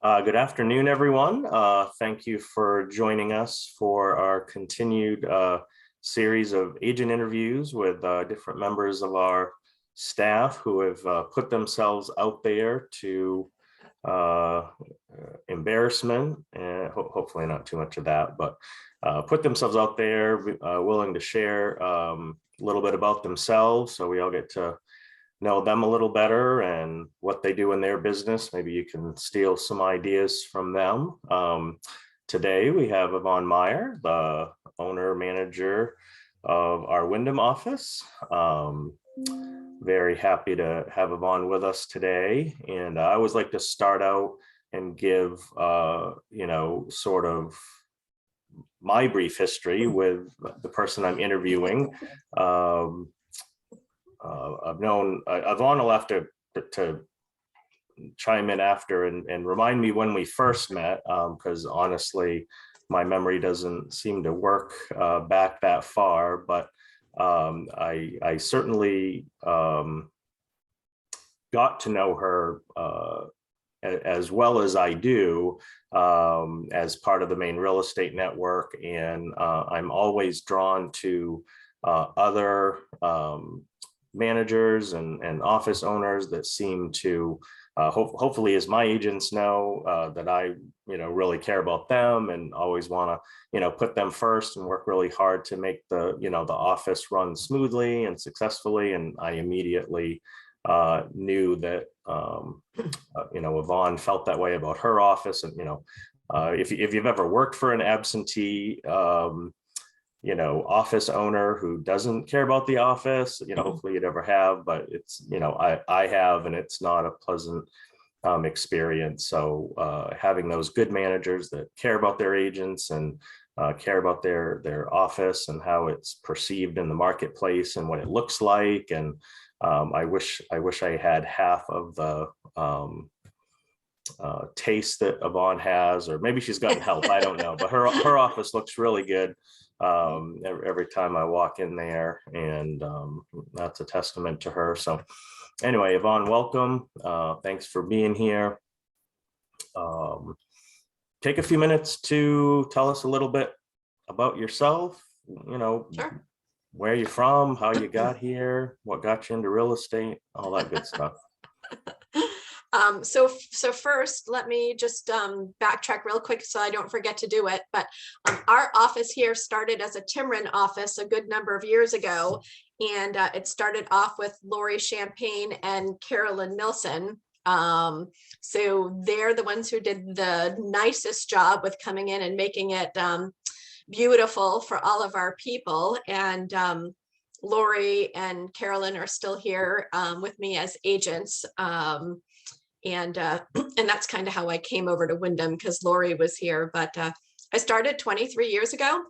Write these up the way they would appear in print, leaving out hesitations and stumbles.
Good afternoon, everyone. Thank you for joining us for our continued series of agent interviews with different members of our staff who have put themselves out there to embarrassment, and hopefully not too much of that, but put themselves out there, willing to share a little bit about themselves, so we all get to know them a little better and what they do in their business. Maybe you can steal some ideas from them. Today we have Yvonne Myer, the owner manager of our Wyndham office. Very happy to have Yvonne with us today. And I always like to start out and give, sort of my brief history with the person I'm interviewing. I've known Yvonne will have to chime in after and remind me when we first met, because honestly, my memory doesn't seem to work back that far, but I certainly got to know her as well as I do as part of the main real estate network. And I'm always drawn to other managers and office owners that seem to hopefully, as my agents know, that I really care about them and always want to put them first and work really hard to make the the office run smoothly and successfully. And I immediately knew that Yvonne felt that way about her office. And if you've ever worked for an absentee office owner who doesn't care about the office, hopefully you'd ever have, but it's, I have, and it's not a pleasant experience. So having those good managers that care about their agents and care about their office and how it's perceived in the marketplace and what it looks like. And I wish I had half of the taste that Yvonne has, or maybe she's gotten help, I don't know, but her office looks really good every time I walk in there, and that's a testament to her. So anyway, Yvonne, welcome. Thanks for being here. Take a few minutes to tell us a little bit about yourself, Sure. Where you're from, how you got here, what got you into real estate, all that good stuff. So first, let me just backtrack real quick so I don't forget to do it. But our office here started as a Timron office a good number of years ago, and it started off with Lori Champagne and Carolyn Nilsson. So they're the ones who did the nicest job with coming in and making it beautiful for all of our people. And Lori and Carolyn are still here with me as agents. And that's kind of how I came over to Wyndham, because Lori was here. But I started 23 years ago.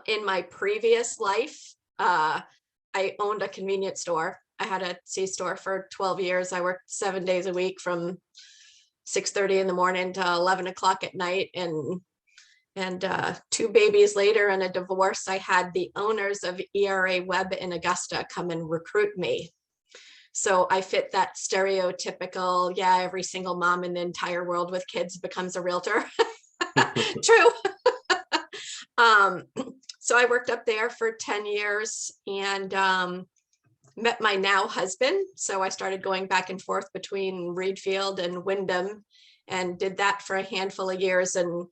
In my previous life, I owned a convenience store. I had a C-store for 12 years. I worked 7 days a week from 6:30 in the morning to 11 o'clock at night. And 2 babies later and a divorce, I had the owners of ERA Web in Augusta come and recruit me. So I fit that stereotypical, every single mom in the entire world with kids becomes a realtor. True. So I worked up there for 10 years and met my now husband. So I started going back and forth between Reedfield and Wyndham and did that for a handful of years, and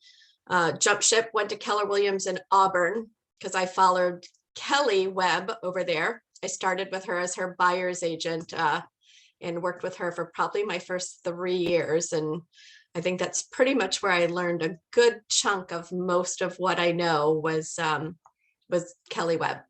jumped ship, went to Keller Williams in Auburn because I followed Kelly Webb over there. I started with her as her buyer's agent and worked with her for probably my first 3 years. And I think that's pretty much where I learned a good chunk of most of what I know was Kelly Webb.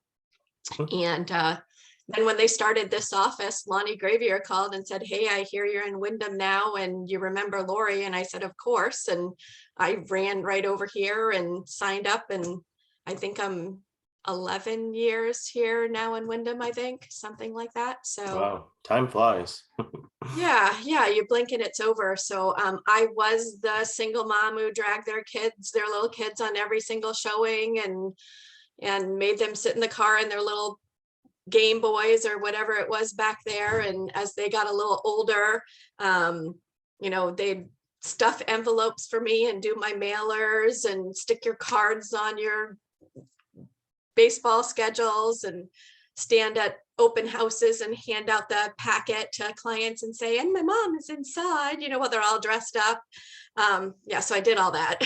And then when they started this office, Lonnie Gravier called and said, "Hey, I hear you're in Wyndham now, and you remember Lori?" And I said, "Of course." And I ran right over here and signed up. And I think I'm 11 years here now in Wyndham, I think, something like that. So Wow, time flies. yeah, you blink and it's over. So I was the single mom who dragged their little kids on every single showing and made them sit in the car in their little Game Boys or whatever it was back there. And as they got a little older, they'd stuff envelopes for me and do my mailers and stick your cards on your baseball schedules and stand at open houses and hand out the packet to clients and say, and my mom is inside, while they're all dressed up. Yeah, so I did all that.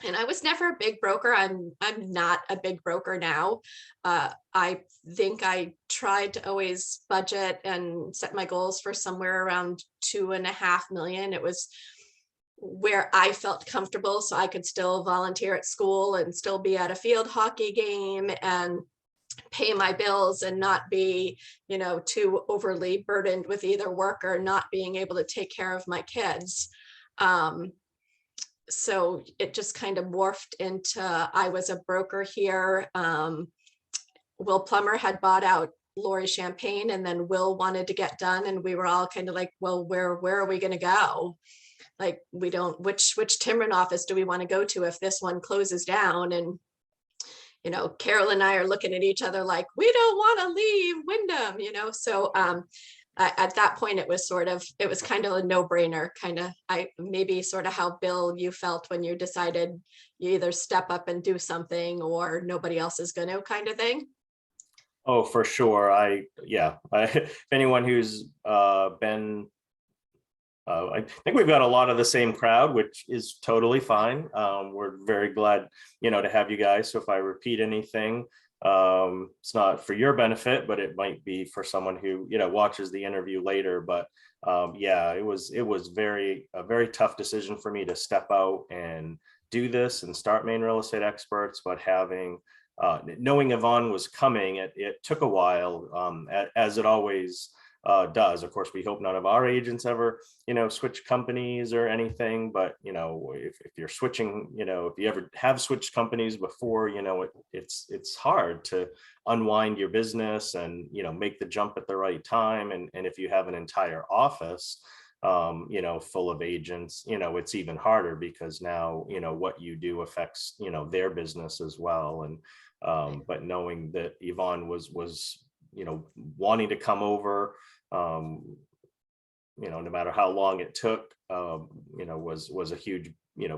And I was never a big broker. I'm not a big broker now. I think I tried to always budget and set my goals for somewhere around 2.5 million. It was where I felt comfortable, so I could still volunteer at school and still be at a field hockey game and pay my bills and not be, too overly burdened with either work or not being able to take care of my kids. So it just kind of morphed into, I was a broker here. Will Plummer had bought out Lori Champagne, and then Will wanted to get done, and we were all kind of like, well, where are we going to go? Like, we don't, which Timron office do we want to go to if this one closes down? And, Carol and I are looking at each other like, we don't want to leave Wyndham, so at that point, it was kind of a no-brainer, maybe sort of how, Bill, you felt when you decided you either step up and do something or nobody else is going to, kind of thing. Oh, for sure. If anyone who's been, I think we've got a lot of the same crowd, which is totally fine. We're very glad, to have you guys. So if I repeat anything, it's not for your benefit, but it might be for someone who, watches the interview later. But it was a very tough decision for me to step out and do this and start Maine Real Estate Experts, but knowing Yvonne was coming, it took a while, as it always does. Of course, we hope none of our agents ever, switch companies or anything. But, if you're switching, if you ever have switched companies before, it's hard to unwind your business and, make the jump at the right time. And if you have an entire office, full of agents, it's even harder because now, what you do affects, their business as well. And but knowing that Yvonne was wanting to come over, no matter how long it took, was a huge,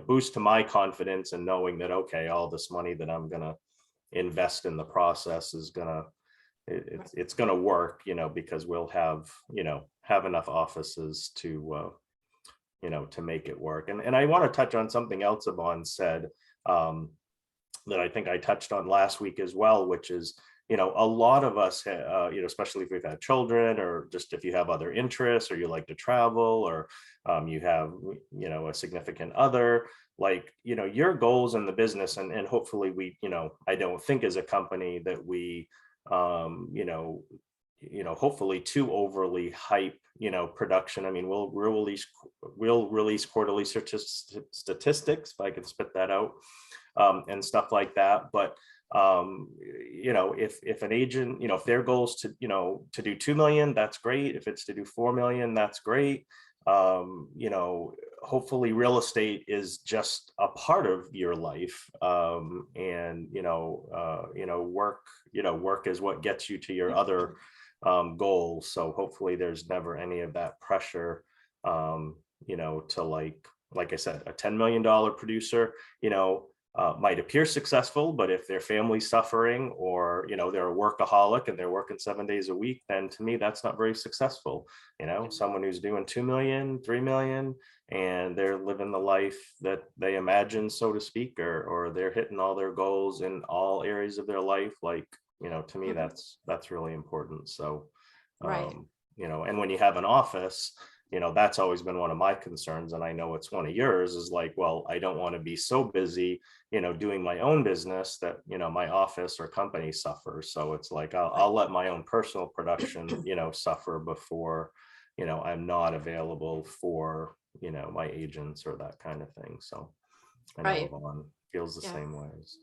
boost to my confidence, and knowing that, okay, all this money that I'm going to invest in the process is it's going to work, because we'll have enough offices to, to make it work. And I want to touch on something else Yvonne said, that I think I touched on last week as well, which is, a lot of us, especially if we've had children, or just if you have other interests, or you like to travel, or you have, a significant other, like, your goals in the business, and hopefully we, I don't think as a company that we, hopefully too overly hype, production. I mean, we'll release quarterly statistics, if I can spit that out, and stuff like that. But if an agent, if their goal is to do 2 million, that's great. If it's to do 4 million, that's great. Hopefully real estate is just a part of your life. And work is what gets you to your other goals. So hopefully there's never any of that pressure, to like I said, a $10 million producer, might appear successful, but if their family's suffering, or they're a workaholic and they're working 7 days a week, then to me that's not very successful. Someone who's doing 2 million, 3 million, and they're living the life that they imagine, so to speak, or they're hitting all their goals in all areas of their life, like, to me that's really important. So Right. and when you have an office, that's always been one of my concerns. And I know it's one of yours, is like, well, I don't want to be so busy, doing my own business that, my office or company suffers. So it's like, I'll let my own personal production, suffer before, I'm not available for, my agents or that kind of thing. So I know Right. Yvonne feels the Yeah. same way. So.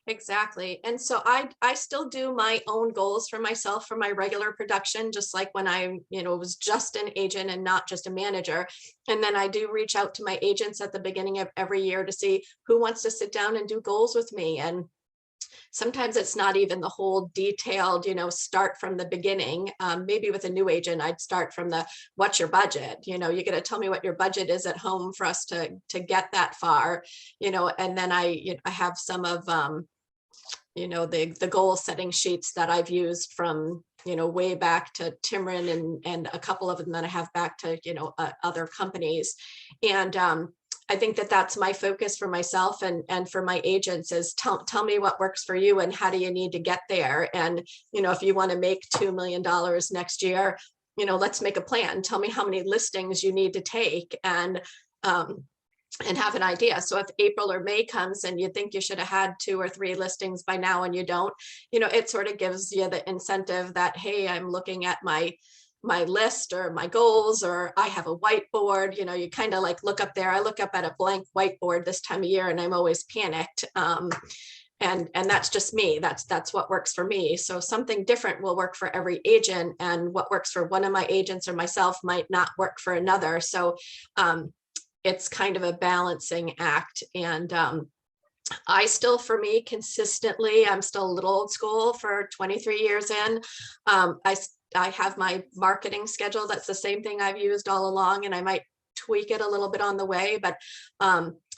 Exactly. And so I still do my own goals for myself for my regular production, just like when I, was just an agent and not just a manager. And then I do reach out to my agents at the beginning of every year to see who wants to sit down and do goals with me. And Sometimes it's not even the whole detailed, start from the beginning. Maybe with a new agent, I'd start from what's your budget? You're going to tell me what your budget is at home for us to get that far, and then I have some of, the goal setting sheets that I've used from, way back to Timron and a couple of them that I have back to, other companies. And I think that that's my focus for myself and for my agents is tell me what works for you and how do you need to get there. And, if you want to make $2 million next year, let's make a plan. Tell me how many listings you need to take and have an idea. So if April or May comes and you think you should have had 2 or 3 listings by now and you don't, it sort of gives you the incentive that, hey, I'm looking at my list or my goals, or I have a whiteboard, you kind of like look up there. I look up at a blank whiteboard this time of year and I'm always panicked. And that's just me. That's what works for me. So something different will work for every agent, and what works for one of my agents or myself might not work for another. So it's kind of a balancing act. And I still, for me, consistently, I'm still a little old school for 23 years in. I have my marketing schedule. That's the same thing I've used all along, and I might tweak it a little bit on the way. But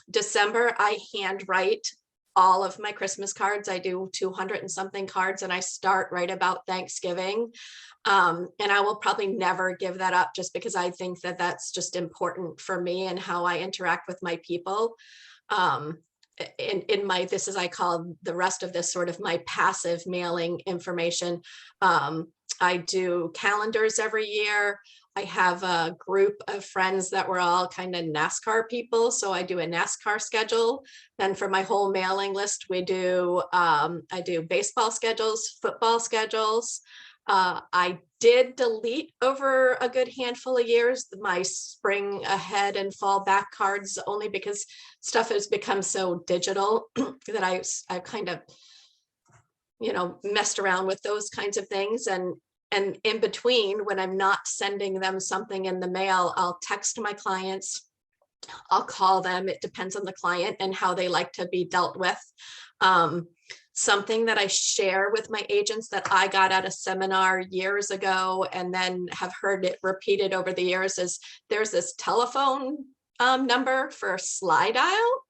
December, I handwrite all of my Christmas cards. I do 200 and something cards, and I start right about Thanksgiving. And I will probably never give that up, just because I think that that's just important for me and how I interact with my people. In my, this is, I call the rest of this sort of my passive mailing information. I do calendars every year. I have a group of friends that we're all kind of NASCAR people. So I do a NASCAR schedule. Then for my whole mailing list, I do baseball schedules, football schedules. I did delete over a good handful of years my spring ahead and fall back cards, only because stuff has become so digital that I kind of, messed around with those kinds of things. And in between, when I'm not sending them something in the mail, I'll text my clients, I'll call them. It depends on the client and how they like to be dealt with. Something that I share with my agents that I got at a seminar years ago and then have heard it repeated over the years is there's this telephone number for slide dial.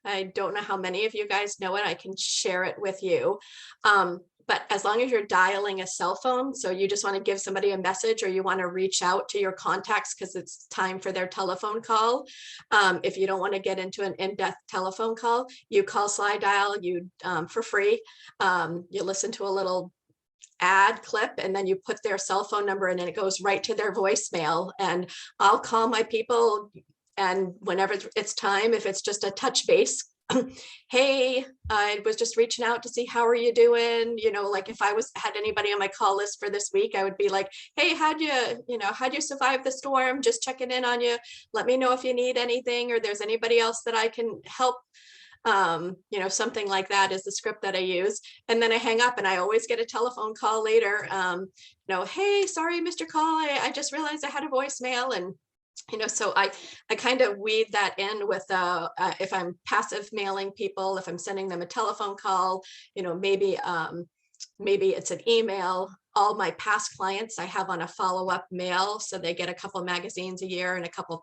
I don't know how many of you guys know it. I can share it with you. But as long as you're dialing a cell phone, so you just want to give somebody a message or you want to reach out to your contacts because it's time for their telephone call. If you don't want to get into an in-depth telephone call, you call slide dial for free. You listen to a little ad clip and then you put their cell phone number in and it goes right to their voicemail. And I'll call my people, and whenever it's time, if it's just a touch base, hey, I was just reaching out to see how are you doing? Like if I had anybody on my call list for this week, I would be like, hey, how'd you survive the storm? Just checking in on you. Let me know if you need anything or there's anybody else that I can help. Something like that is the script that I use. And then I hang up and I always get a telephone call later. Hey, sorry, Mr. Call. I just realized I had a voicemail. And so I kind of weed that in with if I'm passive mailing people, if I'm sending them a telephone call, maybe it's an email. All my past clients I have on a follow-up mail, so they get a couple magazines a year and a couple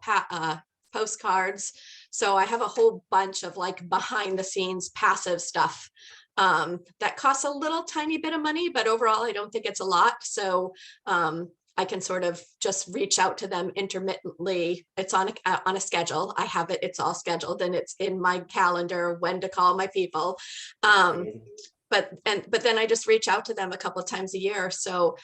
postcards. So I have a whole bunch of like behind the scenes passive stuff that costs a little tiny bit of money, but overall I don't think it's a lot. So I can sort of just reach out to them intermittently. It's on a schedule. I have it. It's all scheduled and it's in my calendar when to call my people. But then I just reach out to them a couple of times a year. So,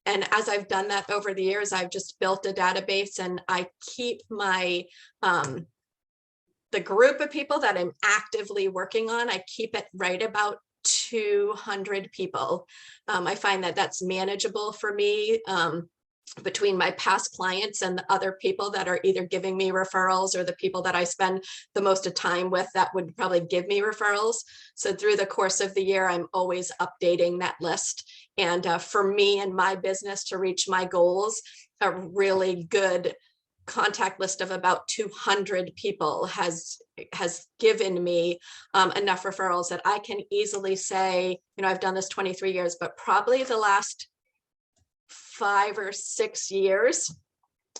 and as I've done that over the years, I've just built a database and I keep my, the group of people that I'm actively working on, I keep it right about 200 people. I find that that's manageable for me between my past clients and the other people that are either giving me referrals or the people that I spend the most of time with that would probably give me referrals. So through the course of the year, I'm always updating that list. And for me and my business to reach my goals, a really good contact list of about 200 people has given me enough referrals that I can easily say, I've done this 23 years, but probably the last 5 or 6 years,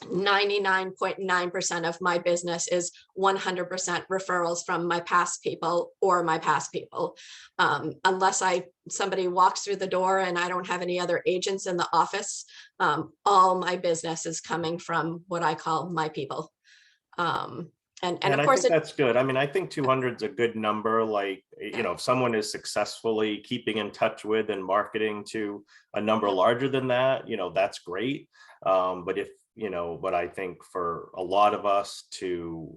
99.9% of my business is 100% referrals from my past people or my past people. Unless somebody walks through the door and I don't have any other agents in the office, all my business is coming from what I call my people. And of I course think that's good. I mean, I think 200 is a good number. Like, if someone is successfully keeping in touch with and marketing to a number larger than that, that's great. But but I think for a lot of us to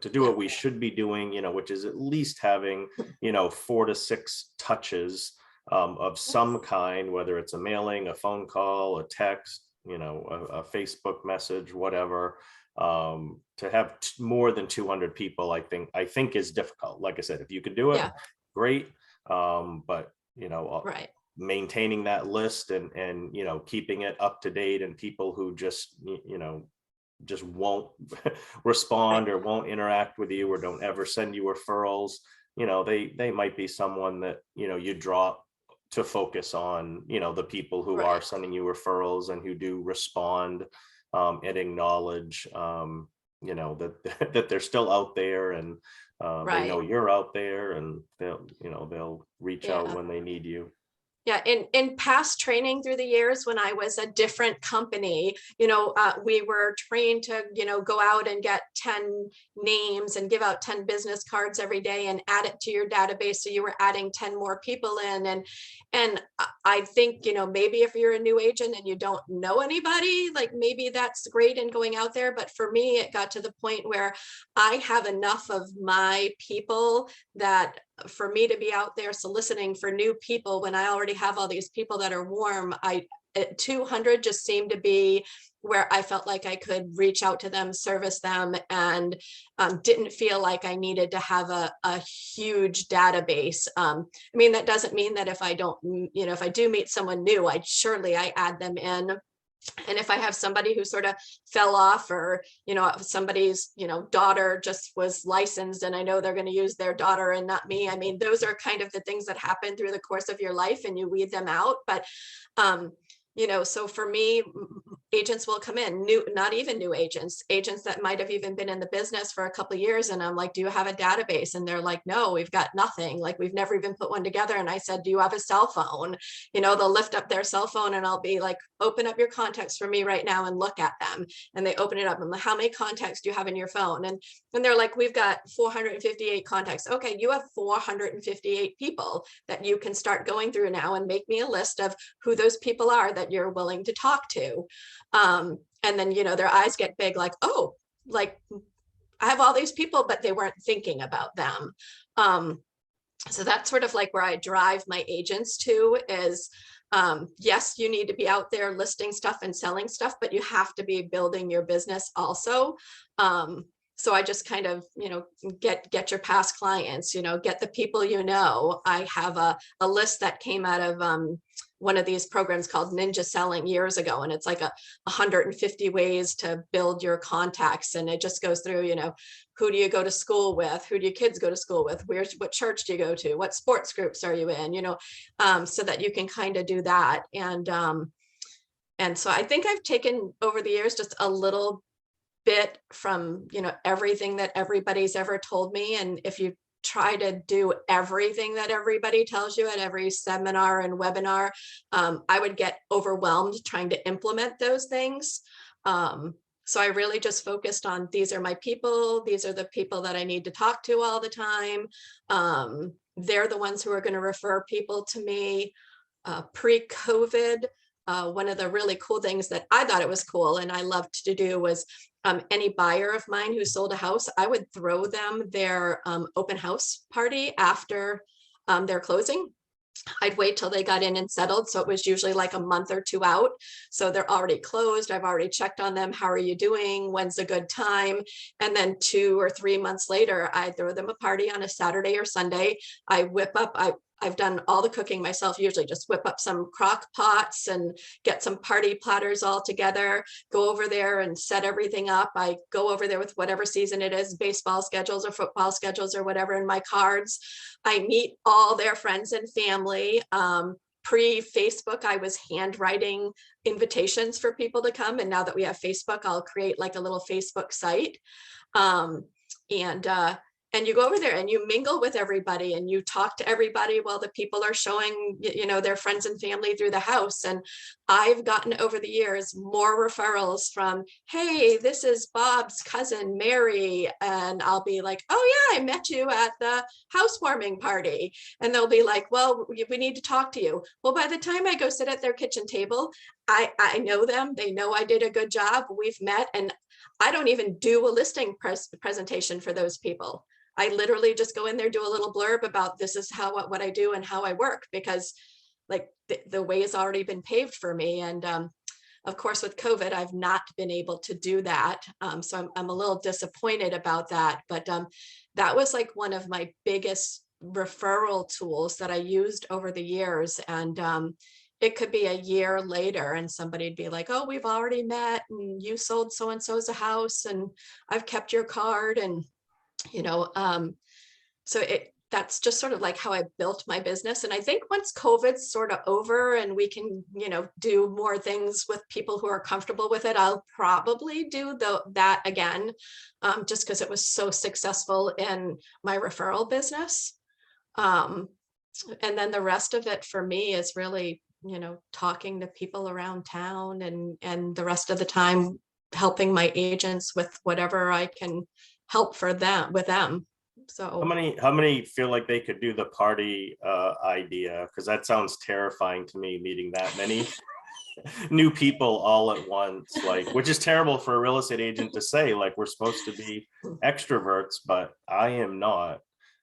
do what we should be doing, which is at least having, 4 to 6 touches of some kind, whether it's a mailing, a phone call, a text, a Facebook message, whatever. To have more than 200 people, I think is difficult. Like I said, if you could do it, great. But right. Maintaining that list and keeping it up to date, and people who just just won't respond or won't interact with you or don't ever send you referrals, they might be someone that you draw to focus on, the people who are sending you referrals and who do respond and acknowledge that they're still out there, and they know you're out there, and they'll reach out when they need you. Yeah, in past training through the years, when I was a different company, we were trained to, go out and get 10 names and give out 10 business cards every day and add it to your database. So you were adding 10 more people in. And I think, maybe if you're a new agent and you don't know anybody, like maybe that's great in going out there. But for me, it got to the point where I have enough of my people that for me to be out there soliciting for new people when I already have all these people that are warm, 200 just seemed to be where I felt like I could reach out to them, service them, and didn't feel like I needed to have a huge database. I mean, that doesn't mean that if I don't, if I do meet someone new, I add them in. And if I have somebody who sort of fell off, or, somebody's, daughter just was licensed and I know they're going to use their daughter and not me. I mean, those are kind of the things that happen through the course of your life and you weed them out. But, so for me, agents will come in, not even new agents that might have even been in the business for a couple of years. And I'm like, do you have a database? And they're like, no, we've got nothing. Like, we've never even put one together. And I said, do you have a cell phone? They'll lift up their cell phone and I'll be like, open up your contacts for me right now and look at them. And they open it up. I'm like, how many contacts do you have in your phone? And they're like, we've got 458 contacts. Okay, you have 458 people that you can start going through now, and make me a list of who those people are that you're willing to talk to. And then, their eyes get big, like, oh, like I have all these people, but they weren't thinking about them. So that's sort of like where I drive my agents to is, yes, you need to be out there listing stuff and selling stuff, but you have to be building your business also. So I just kind of, get your past clients, get the people, I have a list that came out of one of these programs called Ninja Selling years ago. And it's like 150 ways to build your contacts. And it just goes through, who do you go to school with? Who do your kids go to school with? What church do you go to? What sports groups are you in? So that you can kind of do that. And so I think I've taken over the years just a little bit from, everything that everybody's ever told me. And if you try to do everything that everybody tells you at every seminar and webinar, I would get overwhelmed trying to implement those things. So I really just focused on, these are my people. These are the people that I need to talk to all the time. They're the ones who are going to refer people to me. Pre-COVID, one of the really cool things that I thought it was cool and I loved to do was any buyer of mine who sold a house, I would throw them their open house party after their closing. I'd wait till they got in and settled. So it was usually like a month or two out. So they're already closed. I've already checked on them. How are you doing? When's a good time? And then 2 or 3 months later, I throw them a party on a Saturday or Sunday. I whip up, I've done all the cooking myself, usually just whip up some crock pots and get some party platters all together, go over there and set everything up. I go over there with whatever season it is, baseball schedules or football schedules or whatever in my cards. I meet all their friends and family. Pre-Facebook, I was handwriting invitations for people to come. And now that we have Facebook, I'll create like a little Facebook site. Um, and and you go over there and you mingle with everybody and you talk to everybody while the people are showing, you know, their friends and family through the house. And I've gotten over the years more referrals from, hey, this is Bob's cousin, Mary. And I'll be like, oh yeah, I met you at the housewarming party. And they'll be like, well, we need to talk to you. Well, by the time I go sit at their kitchen table, I know them. They know I did a good job. We've met, and I don't even do a listing presentation for those people. I literally just go in there, do a little blurb about this is how what I do and how I work, because like the way has already been paved for me. And of course, with COVID, I've not been able to do that. So I'm a little disappointed about that. But that was like one of my biggest referral tools that I used over the years. And it could be a year later and somebody'd be like, oh, we've already met and you sold so-and-so's a house and I've kept your card. And you know, so that's just sort of like how I built my business. And I think once COVID's sort of over and we can, you know, do more things with people who are comfortable with it, I'll probably do that again, just because it was so successful in my referral business. And then the rest of it for me is really, you know, talking to people around town and the rest of the time helping my agents with whatever I can help for them with them. So How many feel like they could do the party idea? Because that sounds terrifying to me, meeting that many new people all at once, like, which is terrible for a real estate agent to say, like, we're supposed to be extroverts, but I am not.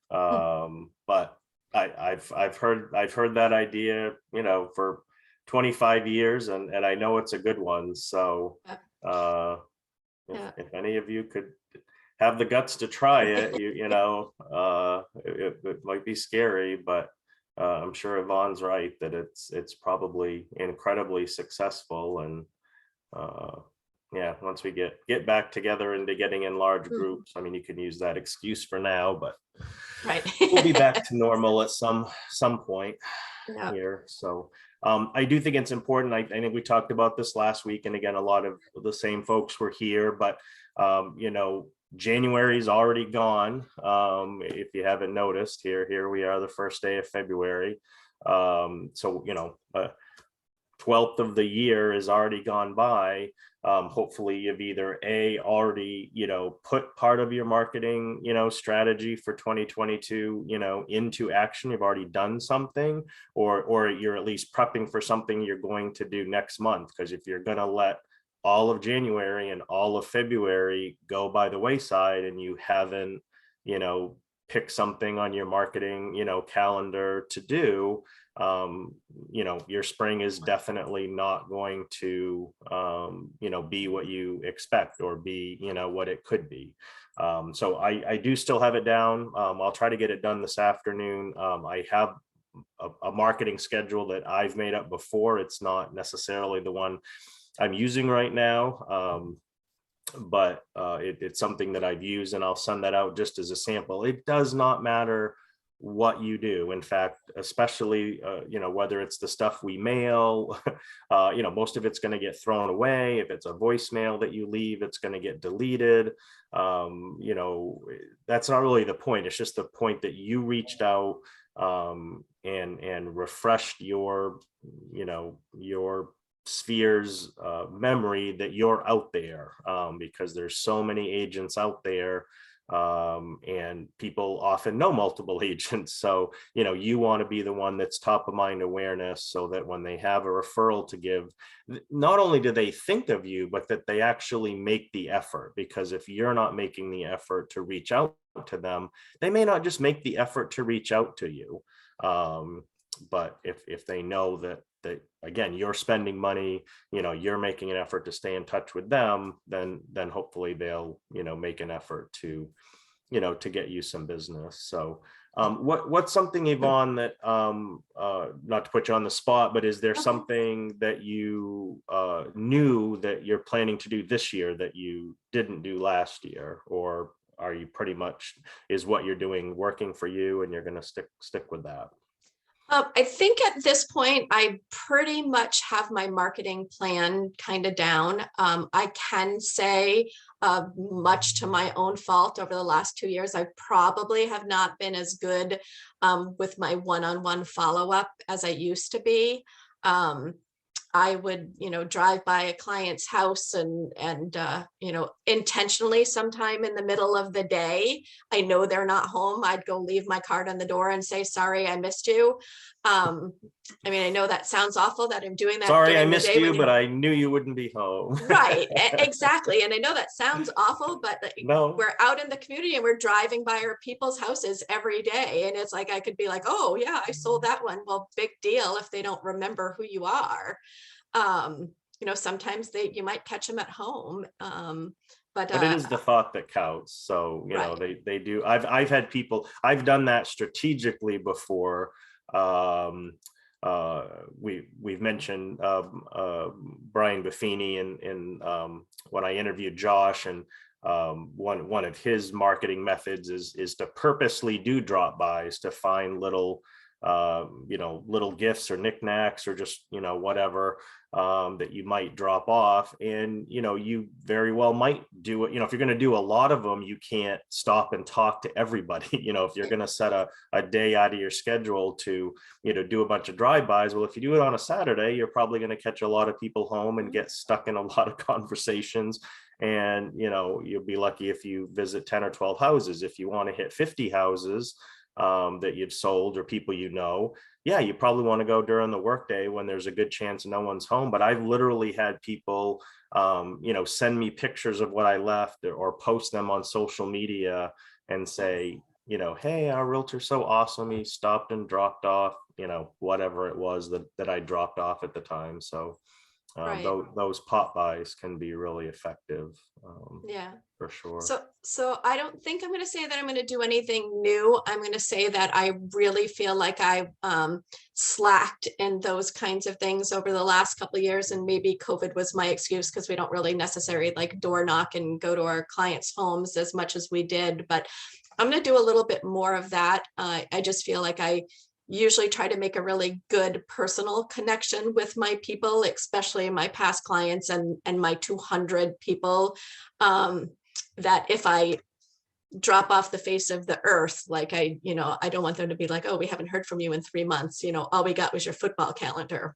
But I've heard that idea, you know, for 25 years, and I know it's a good one. So if any of you could have the guts to try it, you know, it might be scary, but I'm sure Yvonne's right that it's probably incredibly successful. And yeah, once we get back together into getting in large groups, I mean, you can use that excuse for now, but right. we'll be back to normal at some point Yeah. here. So I do think it's important. I think we talked about this last week, and again, a lot of the same folks were here, but you know, January is already gone. If you haven't noticed, here we are, the first day of February. So, you know, 12th of the year is already gone by. Hopefully you've either already, you know, put part of your marketing, you know, strategy for 2022, you know, into action. You've already done something, or you're at least prepping for something you're going to do next month. Because if you're going to let all of January and all of February go by the wayside and you haven't, you know, picked something on your marketing, you know, calendar to do, you know, your spring is definitely not going to, you know, be what you expect or be, you know, what it could be. So I do still have it down. I'll try to get it done this afternoon. I have a marketing schedule that I've made up before. It's not necessarily the one I'm using right now, but it's something that I've used, and I'll send that out just as a sample. It does not matter what you do. In fact, especially, you know, whether it's the stuff we mail, you know, most of it's going to get thrown away. If it's a voicemail that you leave, it's going to get deleted. You know, that's not really the point. It's just the point that you reached out and refreshed your, you know, your sphere's memory that you're out there, because there's so many agents out there, and people often know multiple agents. So, you know, you want to be the one that's top of mind awareness, so that when they have a referral to give, not only do they think of you, but that they actually make the effort. Because if you're not making the effort to reach out to them, they may not just make the effort to reach out to you. But if they know that again, you're spending money, you know, you're making an effort to stay in touch with them, then hopefully they'll, you know, make an effort to, you know, to get you some business. So What's something, Yvonne, that not to put you on the spot, but is there Okay. something that you knew that you're planning to do this year that you didn't do last year, or are you pretty much, is what you're doing working for you and you're going to stick with that? I think at this point, I pretty much have my marketing plan kind of down. I can say, much to my own fault, over the last 2 years, I probably have not been as good with my one-on-one follow-up as I used to be. I would, drive by a client's house and intentionally sometime in the middle of the day, I know they're not home. I'd go leave my card on the door and say, sorry, I missed you. I know that sounds awful that I'm doing that Sorry, I during the missed day when you, you, but I knew you wouldn't be home. right, exactly. And I know that sounds awful, but No, we're out in the community and we're driving by our people's houses every day. And it's like, I could be like, oh yeah, I sold that one. Well, big deal if they don't remember who you are. Sometimes you might catch them at home. but it is the thought that counts. So, Right. they do. I've had people, I've done that strategically before. Um, we've mentioned Brian Buffini in when I interviewed Josh, and one of his marketing methods is to purposely do drop-bys to find little little gifts or knickknacks or just whatever that you might drop off. And you very well might do it. If you're going to do a lot of them, you can't stop and talk to everybody. If you're going to set a day out of your schedule to do a bunch of drive-bys, well, if you do it on a Saturday, you're probably going to catch a lot of people home and get stuck in a lot of conversations. And you'll be lucky if you visit 10 or 12 houses. If you want to hit 50 houses that you've sold, or people yeah, you probably want to go during the workday when there's a good chance no one's home. But I've literally had people send me pictures of what I left, or post them on social media and say, hey, our realtor's so awesome, he stopped and dropped off whatever it was that I dropped off at the time. So Right. those pop buys can be really effective, Yeah. for sure. So I don't think I'm going to say that I'm going to do anything new. I'm going to say that I really feel like I slacked in those kinds of things over the last couple of years, and maybe COVID was my excuse because we don't really necessarily like door knock and go to our clients' homes as much as we did. But I'm going to do a little bit more of that. I just feel like I usually try to make a really good personal connection with my people, especially my past clients and my 200 people. That if I drop off the face of the earth, like I don't want them to be like, oh, we haven't heard from you in 3 months. All we got was your football calendar.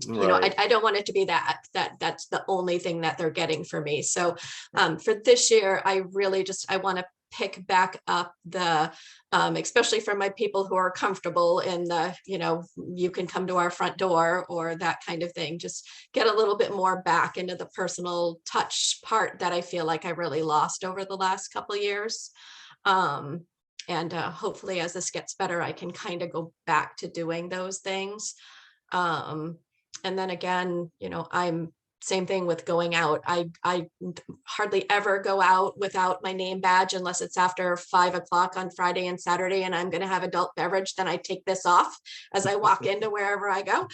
Right. I don't want it to be that's the only thing that they're getting for me. So for this year, I really I want to pick back up the especially for my people who are comfortable in the you can come to our front door or that kind of thing. Just get a little bit more back into the personal touch part that I feel like I really lost over the last couple of years. And hopefully as this gets better, I can kind of go back to doing those things. And then again, I'm same thing with going out. I hardly ever go out without my name badge unless it's after 5 o'clock on Friday and Saturday and I'm going to have adult beverage. Then I take this off as I walk into wherever I go.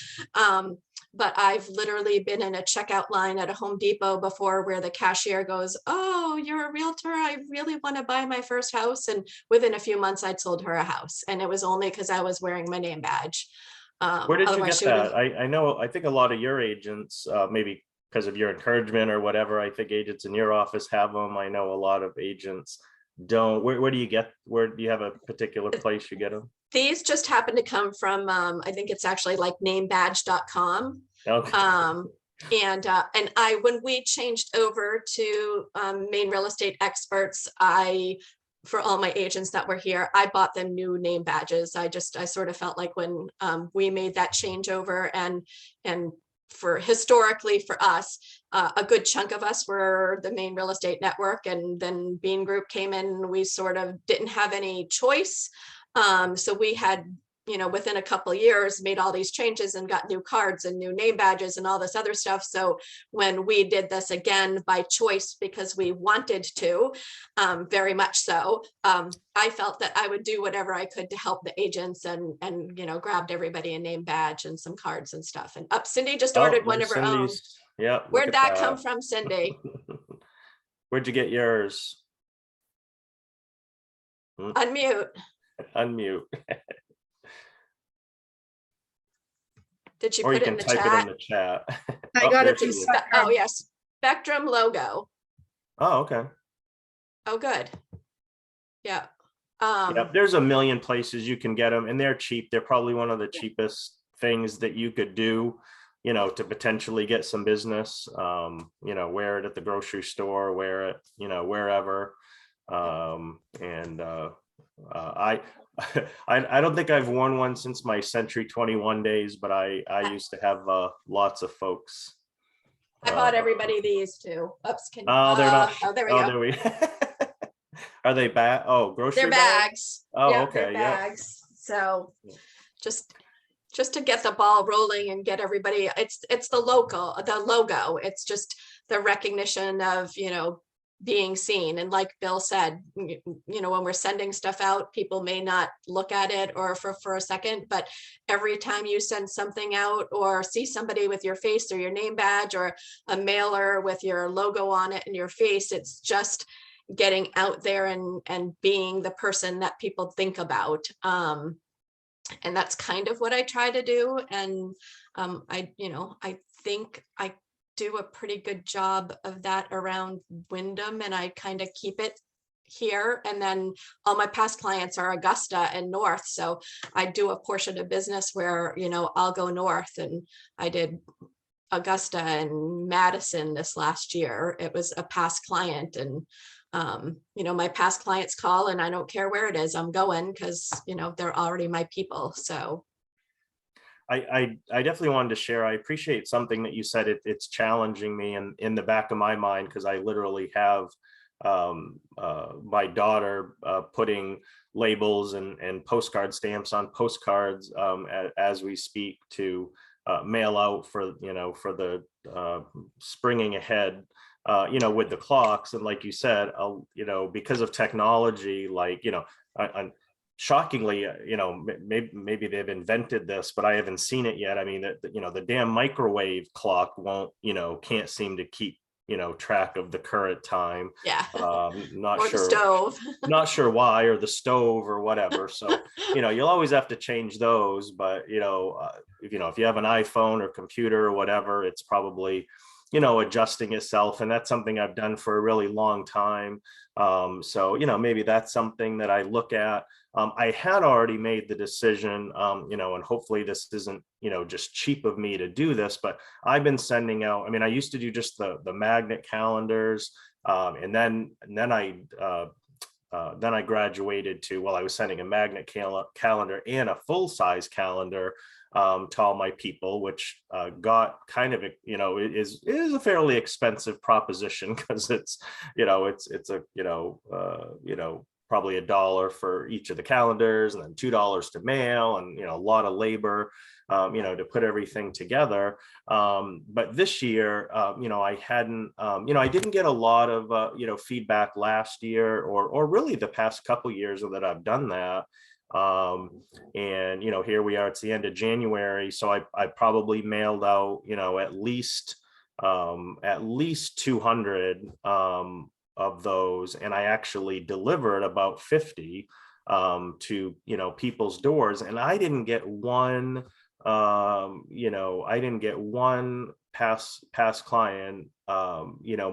But I've literally been in a checkout line at a Home Depot before where the cashier goes, oh, you're a realtor. I really want to buy my first house. And within a few months, I'd sold her a house. And it was only because I was wearing my name badge. Where did you Otherwise, get she would have. that? I think a lot of your agents, maybe because of your encouragement or whatever, I think agents in your office have them. I know a lot of agents don't. Where do you have a particular place you get them? These just happen to come from, I think it's actually like namebadge.com. Okay. And when we changed over to Maine Real Estate Experts, for all my agents that were here, I bought them new name badges. I sort of felt like when we made that changeover and for historically for us, a good chunk of us were the Maine Real Estate Network, and then Bean Group came in and we sort of didn't have any choice. So we had within a couple of years made all these changes and got new cards and new name badges and all this other stuff. So when we did this again by choice, because we wanted to, very much so, I felt that I would do whatever I could to help the agents, and grabbed everybody a name badge and some cards and stuff. And Cindy just ordered one of her own. Cindy's. Yeah. Where'd that come from, Cindy? Where'd you get yours? Unmute. Unmute. Did she Or put you it in can the type chat? it in the chat. I got it there from she is. Oh, yes. Spectrum logo. Oh, okay. Oh, good. Yeah. Yep, there's a million places you can get them, and they're cheap. They're probably one of the cheapest things that you could do, to potentially get some business. Wear it at the grocery store, wear it, wherever. I don't think I've worn one since my Century 21 days, but I used to have lots of folks. I bought everybody these too. Oops. Oh, they're not. Oh, there we Oh, go. there we. Are they bag? Oh, grocery They're bags. bags. Oh, Yep, okay. they're Yeah. bags. So just to get the ball rolling and get everybody, it's the logo. It's just the recognition of, being seen. And like Bill said, when we're sending stuff out, people may not look at it or for a second, but every time you send something out or see somebody with your face or your name badge or a mailer with your logo on it and your face, it's just getting out there and being the person that people think about. And that's kind of what I try to do. And I think I do a pretty good job of that around Wyndham, and I kind of keep it here. And then all my past clients are Augusta and North. So I do a portion of business where, I'll go north, and I did Augusta and Madison this last year. It was a past client, and my past clients call, and I don't care where it is, I'm going, because they're already my people. So I definitely wanted to share. I appreciate something that you said. It's challenging me in the back of my mind, because I literally have my daughter putting labels and postcard stamps on postcards as we speak, to mail out for the springing ahead, with the clocks. And like you said, because of technology, shockingly, maybe they've invented this, but I haven't seen it yet. I mean, the damn microwave clock can't seem to keep, track of the current time. yeah. Not or sure. the stove. Not sure why, or the stove or whatever. So, you'll always have to change those. But, if you have an iPhone or computer or whatever, it's probably, adjusting itself. And that's something I've done for a really long time. So, maybe that's something that I look at. I had already made the decision, and hopefully this isn't, just cheap of me to do this, but I've been sending out, I used to do just the magnet calendars. And then I graduated to, I was sending a magnet calendar and a full-size calendar to all my people, which got kind of, it is a fairly expensive proposition, because it's probably $1 for each of the calendars, and then $2 to mail, and a lot of labor to put everything together. But this year, I hadn't, I didn't get a lot of feedback last year, or really the past couple years that I've done that. And here we are, it's the end of January, so I probably mailed out at least 200 of those, and I actually delivered about 50 to people's doors, and I didn't get one past client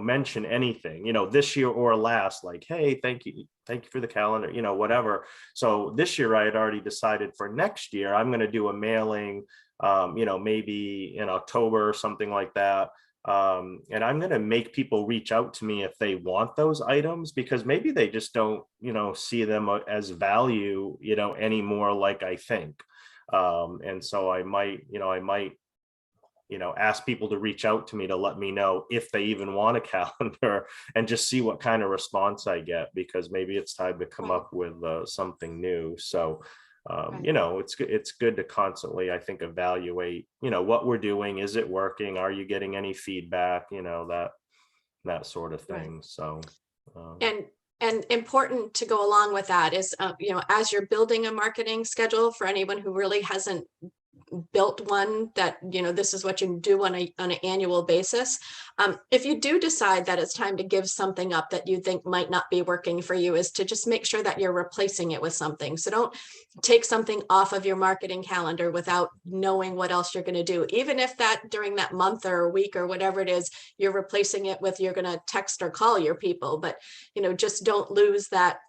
mention anything this year or last, like, hey, thank you for the calendar, whatever. So this year I had already decided for next year I'm going to do a mailing maybe in October or something like that. And I'm going to make people reach out to me if they want those items, because maybe they just don't see them as value anymore, like I think. And so I might ask people to reach out to me to let me know if they even want a calendar, and just see what kind of response I get, because maybe it's time to come up with something new. So Right. you know, it's good to constantly, I think, evaluate, you know, what we're doing. Is it working? Are you getting any feedback? You know, that sort of Right. thing. So, um, And important to go along with that is, you know, as you're building a marketing schedule for anyone who really hasn't built one, that, you know, this is what you do on an annual basis. If you do decide that it's time to give something up that you think might not be working for you, is to just make sure that you're replacing it with something. So don't take something off of your marketing calendar without knowing what else you're going to do. Even if that during that month or week or whatever it is, you're replacing it with, you're going to text or call your people, but, you know, just don't lose that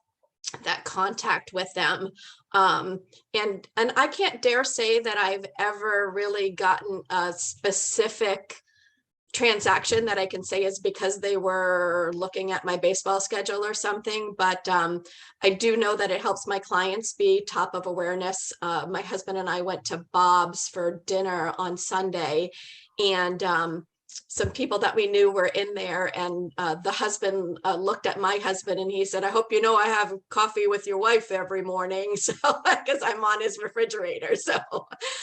contact with them. And I can't dare say that I've ever really gotten a specific transaction that I can say is because they were looking at my baseball schedule or something, but I do know that it helps my clients be top of awareness. My husband and I went to Bob's for dinner on Sunday, and some people that we knew were in there, and the husband looked at my husband and he said, "I hope you know I have coffee with your wife every morning." So because I'm on his refrigerator. So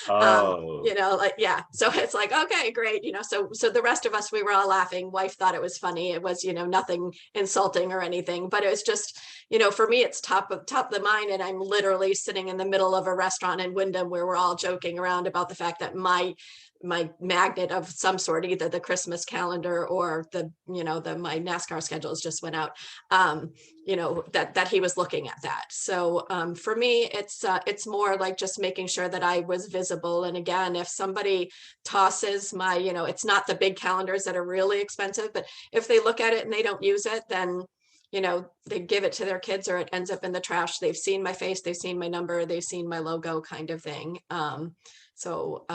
oh, you know, like, yeah, so it's like, okay, great, you know, so the rest of us, we were all laughing. Wife thought it was funny. It was, you know, nothing insulting or anything, but it was just, you know, for me, it's top of the mind, and I'm literally sitting in the middle of a restaurant in Wyndham where we're all joking around about the fact that my magnet of some sort, either the Christmas calendar or the, you know, my NASCAR schedules just went out. You know, that he was looking at that. So for me, it's more like just making sure that I was visible. And again, if somebody tosses my, you know, it's not the big calendars that are really expensive, but if they look at it and they don't use it, then, you know, they give it to their kids or it ends up in the trash. They've seen my face, they've seen my number, they've seen my logo, kind of thing. So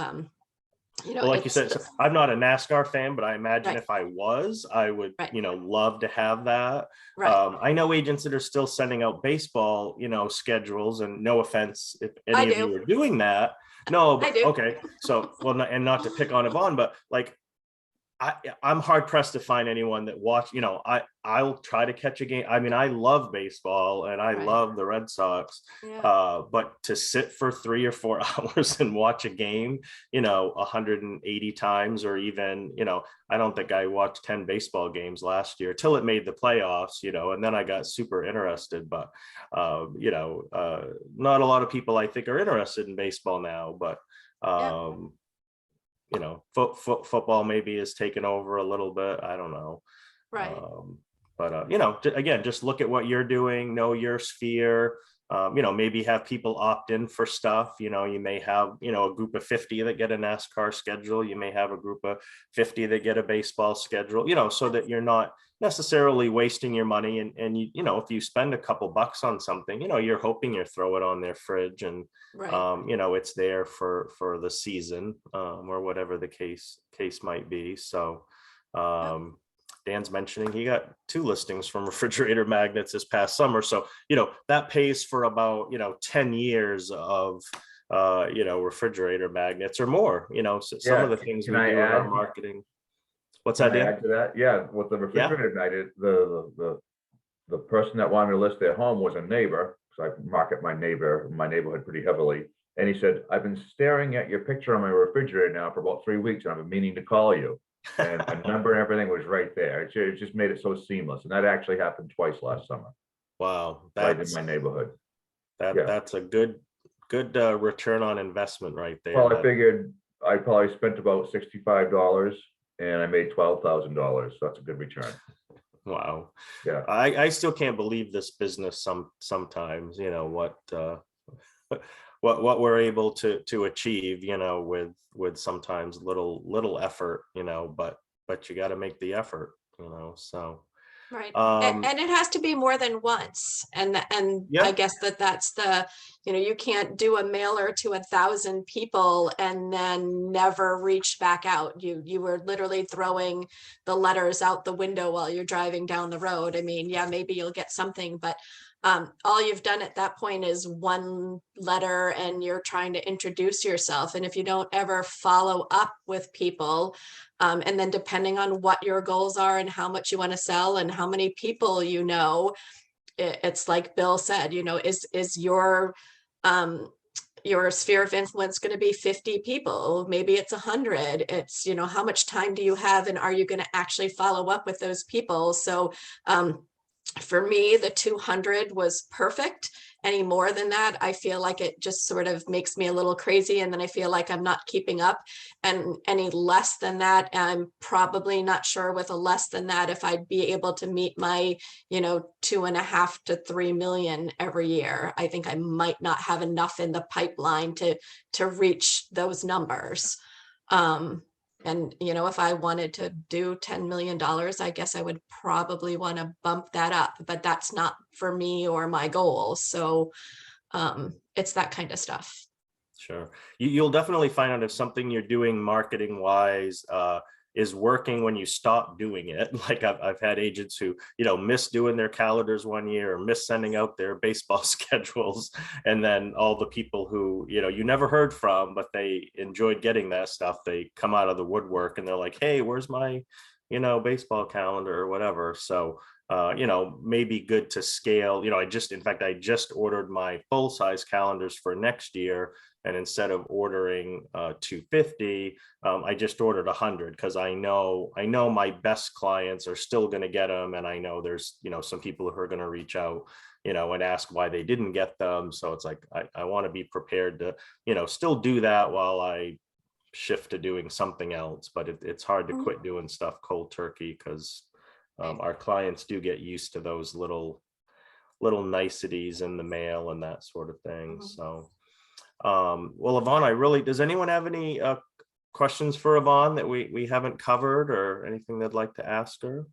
you know, well, like you said, so it's I'm not a NASCAR fan, but I imagine right, if I was, I would, right, you know, love to have that. right. I know agents that are still sending out baseball, you know, schedules, and no offense if I any of do, you are doing that. No, I but do. okay. So, well, and not to pick on Yvonne, but like I'm hard pressed to find anyone that watch, you know, I'll try to catch a game. I mean, I love baseball and I Right. love the Red Sox. Yeah. But to sit for 3 or 4 hours and watch a game, you know, 180 times, or even, you know, I don't think I watched 10 baseball games last year till it made the playoffs, you know, and then I got super interested. But you know, not a lot of people I think are interested in baseball now, but Yeah. you know, football maybe is taken over a little bit. I don't know. Right. Um, but you know, again, just look at what you're doing, know your sphere. You know, maybe have people opt in for stuff. You know, you may have, you know, a group of 50 that get a NASCAR schedule. You may have a group of 50 that get a baseball schedule, you know, so that you're not necessarily wasting your money. And you know, if you spend a couple bucks on something, you know, you're hoping you throw it on their fridge and Right. you know, it's there for the season, or whatever the case might be. So Yep. um Dan's mentioning he got 2 listings from refrigerator magnets this past summer. So, you know, that pays for about, you know, 10 years of you know, refrigerator magnets or more. You know, so some of Yeah, the things can we I do in our add? marketing. What's Can that, I Dan? add to that? Yeah, with the Yeah. refrigerator magnet, the person that wanted to list their home was a neighbor, because I market my neighborhood pretty heavily. And he said, "I've been staring at your picture on my refrigerator now for about 3 weeks, and I've been meaning to call you." And my number and everything was right there. It just made it so seamless. And that actually happened twice last summer, Wow, right in my neighborhood. Yeah. that's a good return on investment right there. Well, I That figured I probably spent about $65 and I made $12,000. So that's a good return. wow. Yeah. I still can't believe this business sometimes, you know, what what we're able to achieve, you know, with sometimes little effort, you know, but you got to make the effort, you know. So Right. um And it has to be more than once. And I yeah, guess that's the, you know, you can't do a mailer to 1,000 people and then never reach back out. You were literally throwing the letters out the window while you're driving down the road. I mean, yeah, maybe you'll get something, but all you've done at that point is one letter and you're trying to introduce yourself. And if you don't ever follow up with people, and then depending on what your goals are and how much you want to sell and how many people you know, it's like Bill said, you know, is your your sphere of influence going to be 50 people? Maybe it's 100. It's, you know, how much time do you have and are you going to actually follow up with those people? So for me, the 200 was perfect. Any more than that, I feel like it just sort of makes me a little crazy. And then I feel like I'm not keeping up. And any less than that, I'm probably not sure with a less than that if I'd be able to meet my, you know, 2.5 to 3 million every year. I think I might not have enough in the pipeline to reach those numbers. And, you know, if I wanted to do $10 million, I guess I would probably want to bump that up, but that's not for me or my goal. So it's that kind of stuff. Sure. You'll definitely find out if something you're doing marketing wise is working when you stop doing it. Like I've had agents who, you know, miss doing their calendars one year or miss sending out their baseball schedules. And then all the people who, you know, you never heard from, but they enjoyed getting that stuff, they come out of the woodwork and they're like, hey, where's my, you know, baseball calendar or whatever. So you know, maybe good to scale. You know, I just ordered my full size calendars for next year. And instead of ordering 250, I just ordered 100 because I know my best clients are still going to get them. And I know there's, you know, some people who are going to reach out, you know, and ask why they didn't get them. So it's like, I want to be prepared to, you know, still do that while I shift to doing something else. But it's hard to quit doing stuff cold turkey because our clients do get used to those little niceties in the mail and that sort of thing. So, well, Yvonne, does anyone have any questions for Yvonne that we haven't covered or anything they'd like to ask her?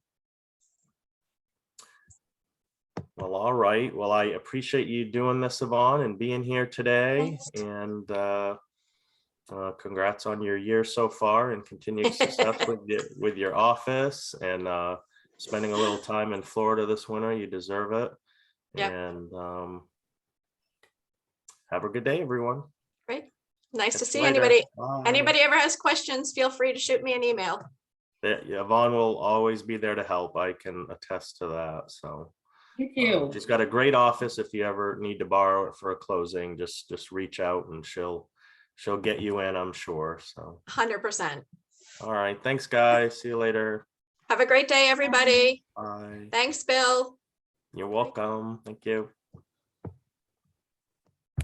Well, all right. Well, I appreciate you doing this, Yvonne, and being here today. And congrats on your year so far and continued success with your office and spending a little time in Florida this winter. You deserve it. Yep. And have a good day, everyone. Great. Nice to see anybody. Bye. Anybody ever has questions, feel free to shoot me an email. Yeah, Yvonne will always be there to help. I can attest to that. So Thank you. she's got a great office. If you ever need to borrow it for a closing, just reach out and she'll get you in, I'm sure. So 100%. All right. Thanks, guys. See you later. Have a great day, everybody. Bye. Thanks, Bill. You're welcome. Thank you.